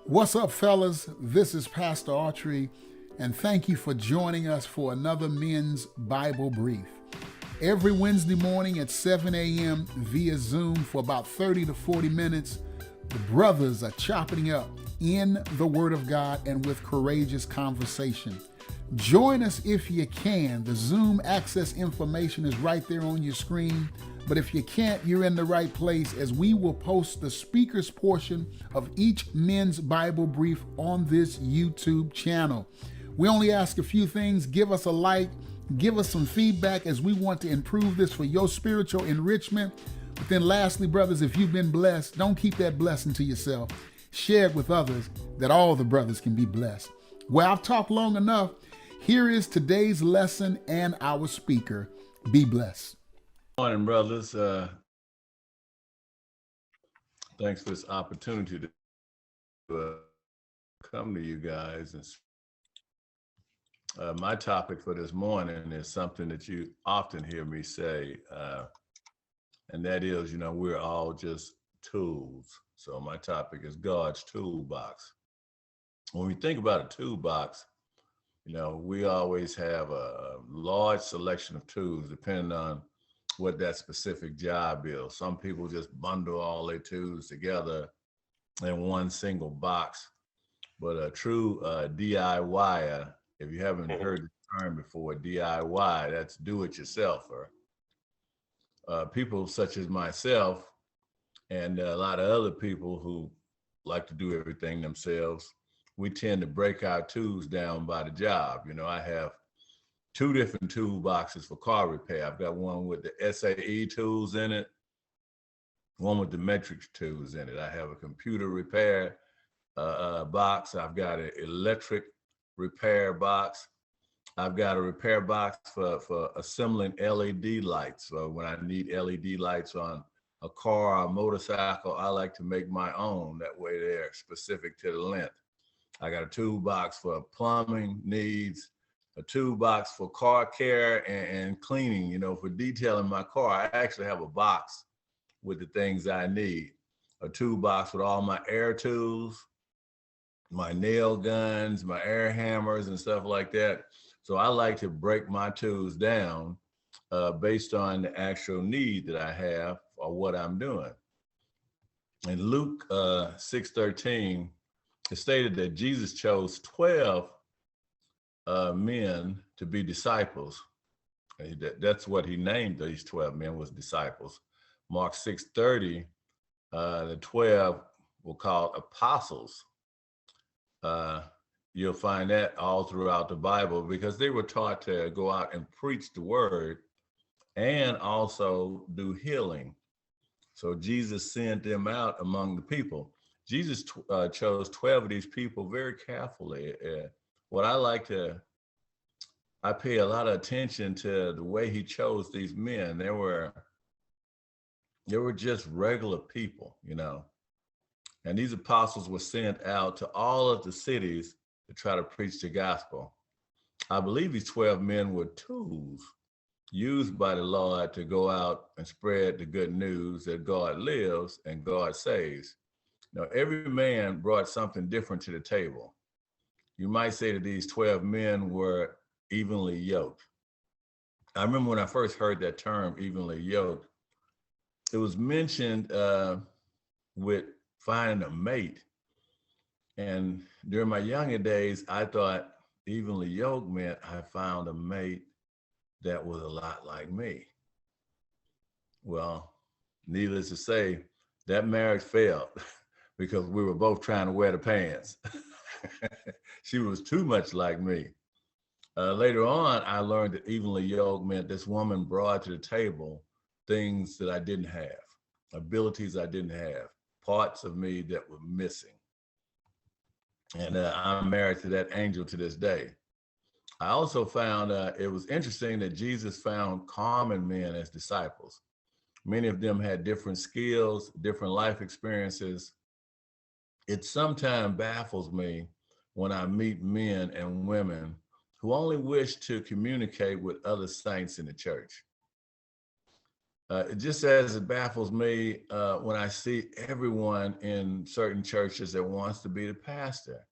What's up, fellas? This is Pastor Autry, and thank you for joining us for another Men's Bible Brief. Every Wednesday morning at 7 a.m. via Zoom for about 30 to 40 minutes, the brothers are chopping up in the Word of God and with courageous conversation. Join us if you can. The Zoom access information is right there on your screen. But if you can't, you're in the right place, as we will post the speaker's portion of each Men's Bible Brief on this YouTube channel. We only ask a few things. Give us a like, give us some feedback, as we want to improve this for your spiritual enrichment. But then lastly, brothers, if you've been blessed, don't keep that blessing to yourself. Share it with others, that all the brothers can be blessed. Well, I've talked long enough. Here is today's lesson and our speaker. Be blessed. Morning, brothers. Thanks for this opportunity to come to you guys. And my topic for this morning is something that you often hear me say, and that is, we're all just tools. So my topic is God's toolbox. When we think about a toolbox, we always have a large selection of tools depending on what that specific job is. Some people just bundle all their tools together in one single box. But a true DIYer, if you haven't heard the term before, DIY, that's do-it-yourselfer. People such as myself and a lot of other people who like to do everything themselves, we tend to break our tools down by the job. I have two different toolboxes for car repair. I've got one with the SAE tools in it, one with the metric tools in it. I have a computer repair box. I've got an electric repair box. I've got a repair box for assembling LED lights. So when I need LED lights on a car or a motorcycle, I like to make my own. That way they're specific to the length. I got a toolbox for plumbing needs, a toolbox for car care and cleaning, for detailing my car. I actually have a box with the things I need. A toolbox with all my air tools, my nail guns, my air hammers and stuff like that. So I like to break my tools down based on the actual need that I have or what I'm doing. In Luke 6:13, it stated that Jesus chose 12 men to be disciples. That's what he named these 12 men, was disciples. Mark 6:30, the 12 were called apostles. You'll find that all throughout the Bible, because they were taught to go out and preach the word and also do healing. So Jesus sent them out among the people. Jesus chose 12 of these people very carefully. I pay a lot of attention to the way he chose these men. They were just regular people, and these apostles were sent out to all of the cities to try to preach the gospel. I believe these 12 men were tools used by the Lord to go out and spread the good news that God lives and God saves. Now, every man brought something different to the table. You might say that these 12 men were evenly yoked. I remember when I first heard that term, evenly yoked, it was mentioned with finding a mate. And during my younger days, I thought evenly yoked meant I found a mate that was a lot like me. Well, needless to say, that marriage failed because we were both trying to wear the pants. She was too much like me. Later on, I learned that evenly yoked meant this woman brought to the table things that I didn't have, abilities I didn't have, parts of me that were missing. And I'm married to that angel to this day. I also found it was interesting that Jesus found common men as disciples. Many of them had different skills, different life experiences. It sometimes baffles me when I meet men and women who only wish to communicate with other saints in the church. Just as it baffles me when I see everyone in certain churches that wants to be the pastor.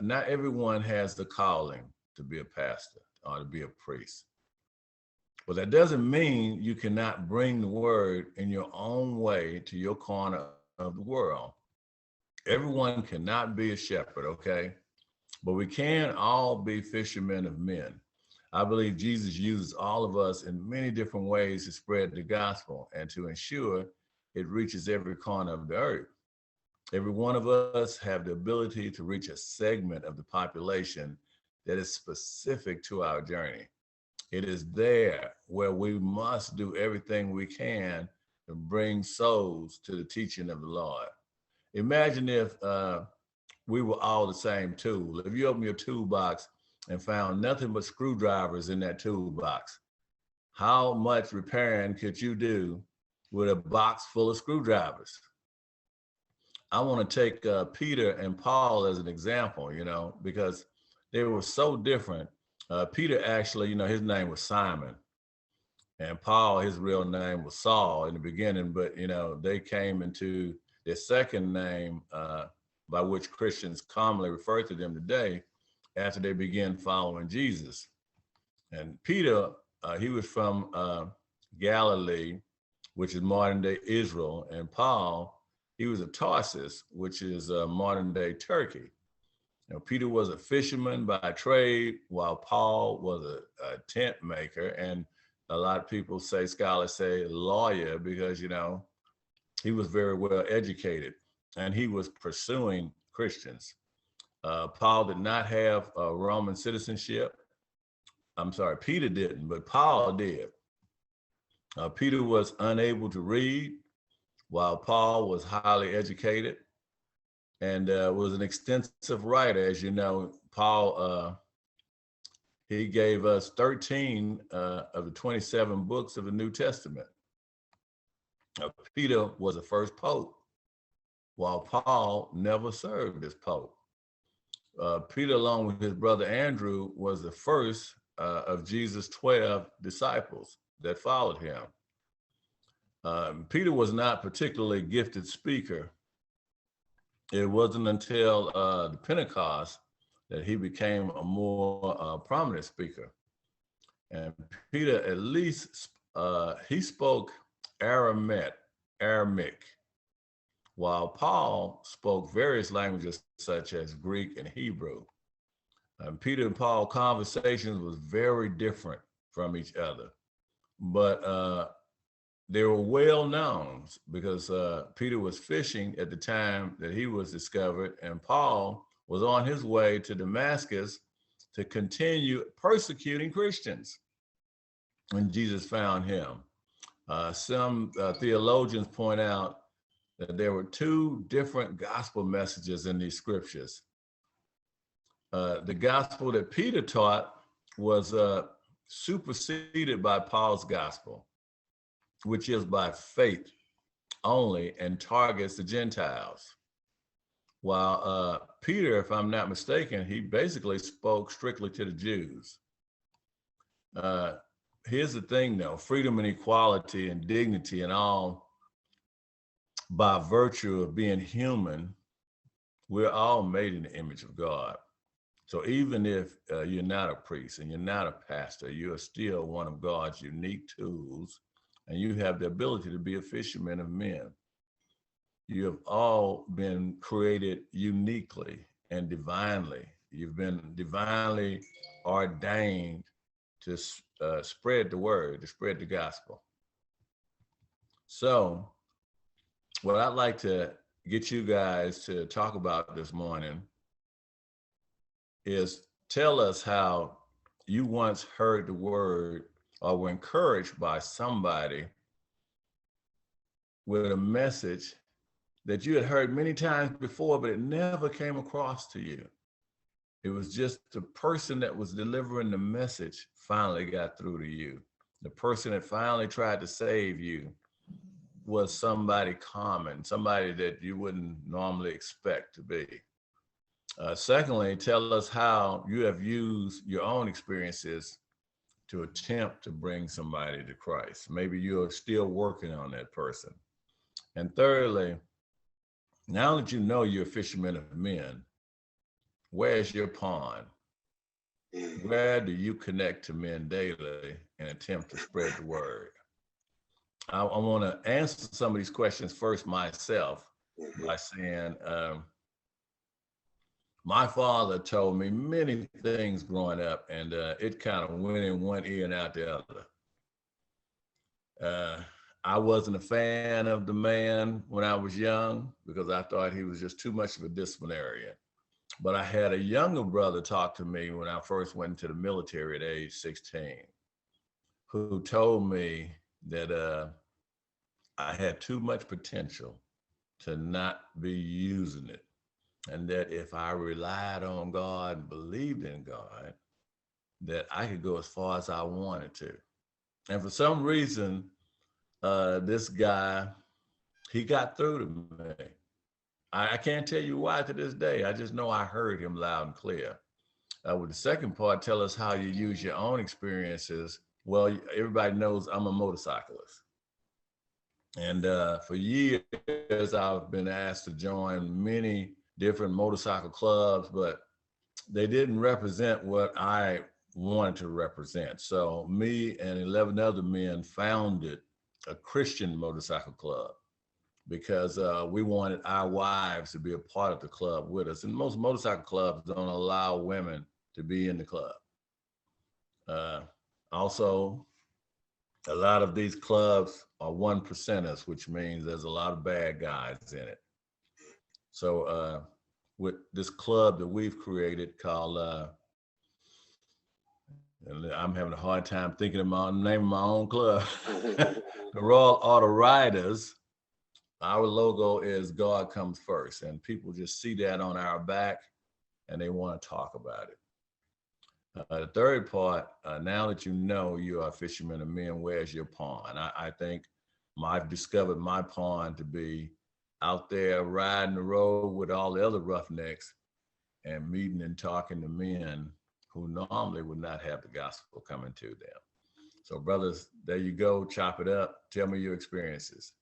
Not everyone has the calling to be a pastor or to be a priest. But that doesn't mean you cannot bring the word in your own way to your corner of the world. Everyone cannot be a shepherd, okay? But we can all be fishermen of men. I believe Jesus uses all of us in many different ways to spread the gospel and to ensure it reaches every corner of the earth. Every one of us have the ability to reach a segment of the population that is specific to our journey. It is there where we must do everything we can to bring souls to the teaching of the Lord. Imagine if we were all the same tool. If you open your toolbox and found nothing but screwdrivers in that toolbox, how much repairing could you do with a box full of screwdrivers? I want to take Peter and Paul as an example, because they were so different. Peter actually, his name was Simon, and Paul, his real name was Saul in the beginning, but, they came into their second name by which Christians commonly refer to them today after they began following Jesus. And Peter, he was from Galilee, which is modern day Israel, and Paul, he was of Tarsus, which is modern day Turkey. Peter was a fisherman by trade, while Paul was a tent maker. And a lot of people say, scholars say lawyer, because, he was very well educated and he was pursuing Christians. Paul did not have a Roman citizenship. I'm sorry, Peter didn't, but Paul did. Peter was unable to read, while Paul was highly educated and was an extensive writer. As you know, Paul, he gave us 13 of the 27 books of the New Testament. Peter was the first pope, while Paul never served as pope. Peter, along with his brother Andrew, was the first of Jesus' 12 disciples that followed him. Peter was not particularly gifted speaker. It wasn't until the Pentecost that he became a more prominent speaker. And Peter, at least, he spoke Aramaic, while Paul spoke various languages such as Greek and Hebrew. Peter and Paul conversations was very different from each other, but they were well known because Peter was fishing at the time that he was discovered, and Paul was on his way to Damascus to continue persecuting Christians when Jesus found him. Some theologians point out that there were two different gospel messages in these scriptures. The gospel that Peter taught was superseded by Paul's gospel, which is by faith only and targets the Gentiles. While Peter, if I'm not mistaken, he basically spoke strictly to the Jews. Here's the thing though, freedom and equality and dignity and all, by virtue of being human, we're all made in the image of God. So even if you're not a priest and you're not a pastor, you are still one of God's unique tools, and you have the ability to be a fisherman of men. You have all been created uniquely and divinely. You've been divinely ordained to spread the word, to spread the gospel. So what I'd like to get you guys to talk about this morning is tell us how you once heard the word or were encouraged by somebody with a message that you had heard many times before, but it never came across to you. It was just the person that was delivering the message finally got through to you. The person that finally tried to save you was somebody common, somebody that you wouldn't normally expect to be. Secondly, tell us how you have used your own experiences to attempt to bring somebody to Christ. Maybe you're still working on that person. And thirdly, now that you know you're a fisherman of men, where's your pond? Where do you connect to men daily and attempt to spread the word? I want to answer some of these questions first myself by saying, my father told me many things growing up, and it kind of went in one ear and out the other. I wasn't a fan of the man when I was young because I thought he was just too much of a disciplinarian. But I had a younger brother talk to me when I first went into the military at age 16, who told me that I had too much potential to not be using it. And that if I relied on God and believed in God, that I could go as far as I wanted to. And for some reason, this guy, he got through to me. I can't tell you why to this day. I just know I heard him loud and clear. With the second part, tell us how you use your own experiences. Well, everybody knows I'm a motorcyclist. And for years, I've been asked to join many different motorcycle clubs, but they didn't represent what I wanted to represent. So me and 11 other men founded a Christian motorcycle club because we wanted our wives to be a part of the club with us. And most motorcycle clubs don't allow women to be in the club. Also, a lot of these clubs are 1%ers, which means there's a lot of bad guys in it. So with this club that we've created called, and I'm having a hard time thinking of my name of my own club, the Royal Auto Riders. Our logo is God Comes First, and people just see that on our back and they want to talk about it. The third part, now that you know you are a fisherman of men, where's your pond? I think I've discovered my pond to be out there riding the road with all the other roughnecks and meeting and talking to men who normally would not have the gospel coming to them. So brothers, there you go, chop it up. Tell me your experiences.